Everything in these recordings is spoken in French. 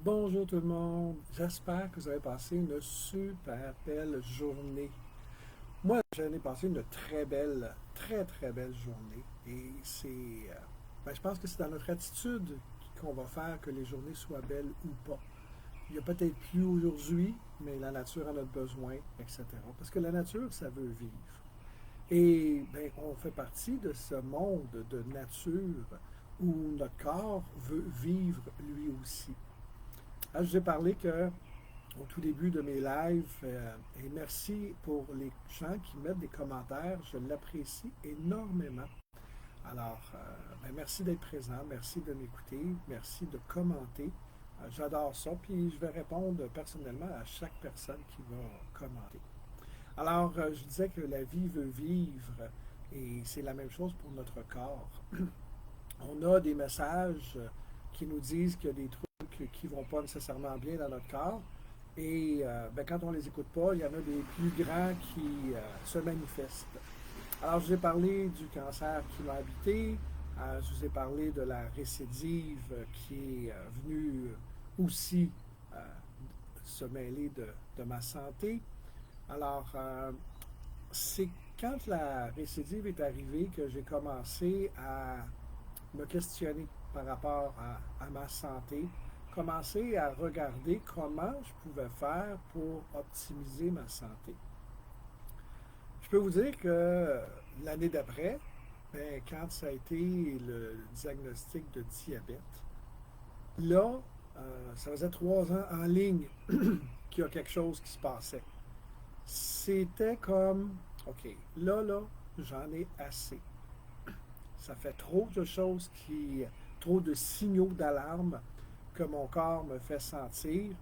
Bonjour tout le monde, j'espère que vous avez passé une super belle journée. Moi, j'en ai passé une très belle journée. Et je pense que c'est dans notre attitude qu'on va faire que les journées soient belles ou pas. Il y a peut-être plus aujourd'hui, mais la nature en a besoin, etc. Parce que la nature, ça veut vivre. Et ben, on fait partie de ce monde de nature où notre corps veut vivre lui aussi. Je vous ai parlé que au tout début de mes lives. Et merci pour les gens qui mettent des commentaires. Je l'apprécie énormément. Alors, merci d'être présent, merci de m'écouter, merci de commenter. J'adore ça, puis je vais répondre personnellement à chaque personne qui va commenter. Alors, je disais que la vie veut vivre, et c'est la même chose pour notre corps. On a des messages qui nous disent qu'il y a des trucs qui ne vont pas nécessairement bien dans notre corps. Et quand on ne les écoute pas, il y en a des plus grands qui se manifestent. Alors, je vous ai parlé du cancer qui m'a habité. Je vous ai parlé de la récidive qui est venue aussi euh, se mêler de ma santé. Alors, c'est quand la récidive est arrivée que j'ai commencé à me questionner par rapport à ma santé, commencer à regarder comment je pouvais faire pour optimiser ma santé. Je peux vous dire que l'année d'après, ben, quand ça a été le diagnostic de diabète, là, ça faisait 3 ans en ligne qu'il y a quelque chose qui se passait. C'était comme, OK, là, j'en ai assez. Ça fait trop de choses trop de signaux d'alarme que mon corps me fait sentir.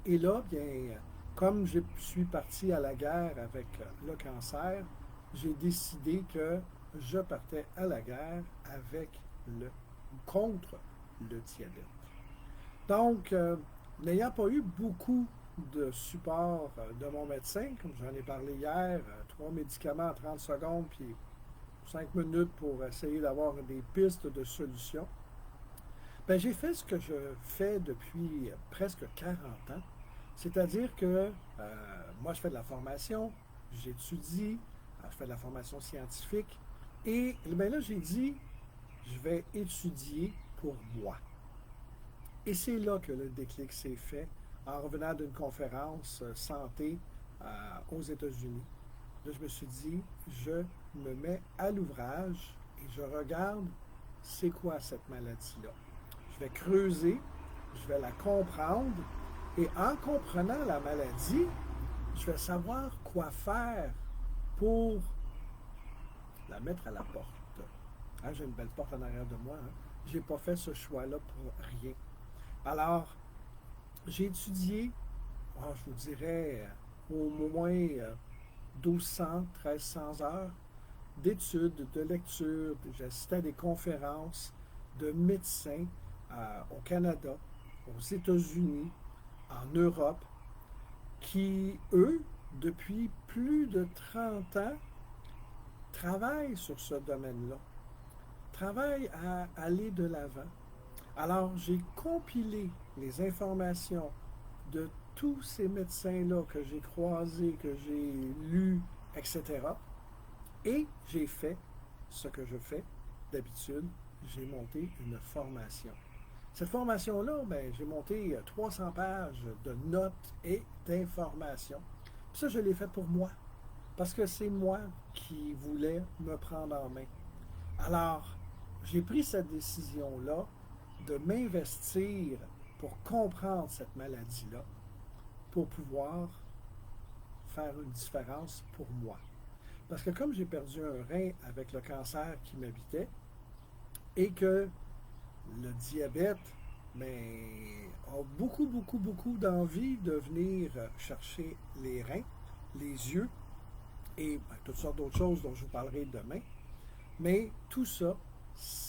Et là, bien, comme je suis parti à la guerre avec le cancer, j'ai décidé que je partais à la guerre avec le contre le diabète. Donc, n'ayant pas eu beaucoup de support de mon médecin, comme j'en ai parlé hier, 3 médicaments en 30 secondes, puis 5 minutes pour essayer d'avoir des pistes de solutions, ben, j'ai fait ce que je fais depuis presque 40 ans. C'est-à-dire que moi, je fais de la formation, j'étudie, je fais de la formation scientifique. Et ben là, j'ai dit, je vais étudier pour moi. Et c'est là que le déclic s'est fait en revenant d'une conférence santé aux États-Unis. Là, je me suis dit, je me mets à l'ouvrage et je regarde c'est quoi cette maladie-là. Je vais creuser, je vais la comprendre et en comprenant la maladie, je vais savoir quoi faire pour la mettre à la porte. Hein, j'ai une belle porte en arrière de moi. Hein. Je n'ai pas fait ce choix-là pour rien. Alors, j'ai étudié, je vous dirais, au moins 1200, 1300 heures d'études, de lectures. J'assistais à des conférences de médecins au Canada, aux États-Unis, en Europe, qui, eux, depuis plus de 30 ans, travaillent sur ce domaine-là, travaillent à aller de l'avant. Alors, j'ai compilé les informations de tous ces médecins-là que j'ai croisés, que j'ai lus, etc. Et j'ai fait ce que je fais d'habitude, j'ai monté une formation. Cette formation-là, ben, j'ai monté 300 pages de notes et d'informations. Puis ça, je l'ai fait pour moi, parce que c'est moi qui voulais me prendre en main. Alors, j'ai pris cette décision-là de m'investir pour comprendre cette maladie-là, pour pouvoir faire une différence pour moi. Parce que comme j'ai perdu un rein avec le cancer qui m'habitait et que le diabète a beaucoup d'envie de venir chercher les reins, les yeux et toutes sortes d'autres choses dont je vous parlerai demain. Mais tout ça,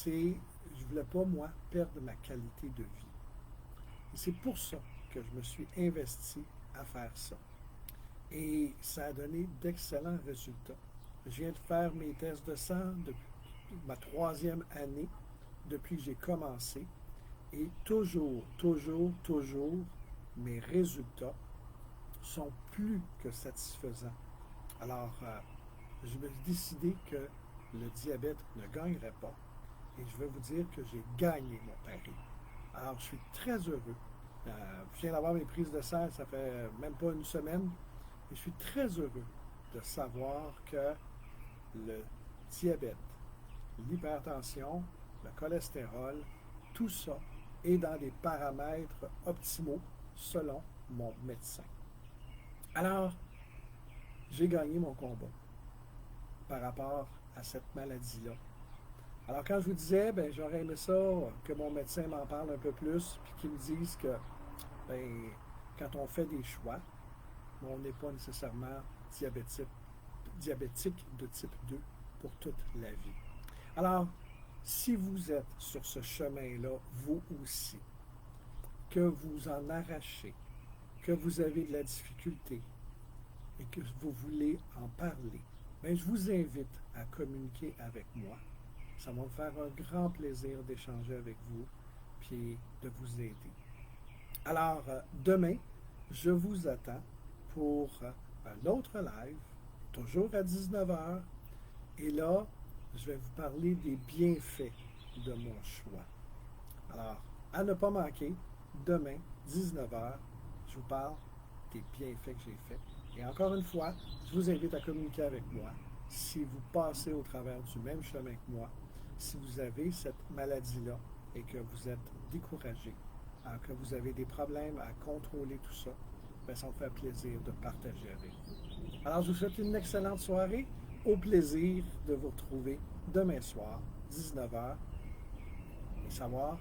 je ne voulais pas, moi, perdre ma qualité de vie. Et c'est pour ça que je me suis investi à faire ça. Et ça a donné d'excellents résultats. Je viens de faire mes tests de sang depuis ma 3e année, depuis que j'ai commencé. Et toujours, toujours, toujours, mes résultats sont plus que satisfaisants. Alors, je me suis décidé que le diabète ne gagnerait pas. Et je vais vous dire que j'ai gagné mon pari. Alors, je suis très heureux. Je viens d'avoir mes prises de sang, ça fait même pas une semaine. Et je suis très heureux de savoir que le diabète, l'hypertension, le cholestérol, tout ça est dans des paramètres optimaux selon mon médecin. Alors, j'ai gagné mon combat par rapport à cette maladie-là. Alors, quand je vous disais, ben, j'aurais aimé ça, que mon médecin m'en parle un peu plus, puis qu'il me dise que, ben, quand on fait des choix, on n'est pas nécessairement diabétique de type 2 pour toute la vie. Alors, si vous êtes sur ce chemin-là, vous aussi, que vous en arrachez, que vous avez de la difficulté et que vous voulez en parler, bien, je vous invite à communiquer avec moi. Ça va me faire un grand plaisir d'échanger avec vous puis de vous aider. Alors, demain, je vous attends pour un autre live, toujours à 19h. Et là, je vais vous parler des bienfaits de mon choix. Alors, à ne pas manquer, demain, 19h, je vous parle des bienfaits que j'ai faits. Et encore une fois, je vous invite à communiquer avec moi. Si vous passez au travers du même chemin que moi, si vous avez cette maladie-là et que vous êtes découragé, que vous avez des problèmes à contrôler tout ça, bien, ça me fait plaisir de partager avec vous. Alors, je vous souhaite une excellente soirée. Au plaisir de vous retrouver demain soir, 19h, et savoir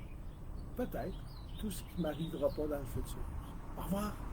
peut-être tout ce qui ne m'arrivera pas dans le futur. Au revoir!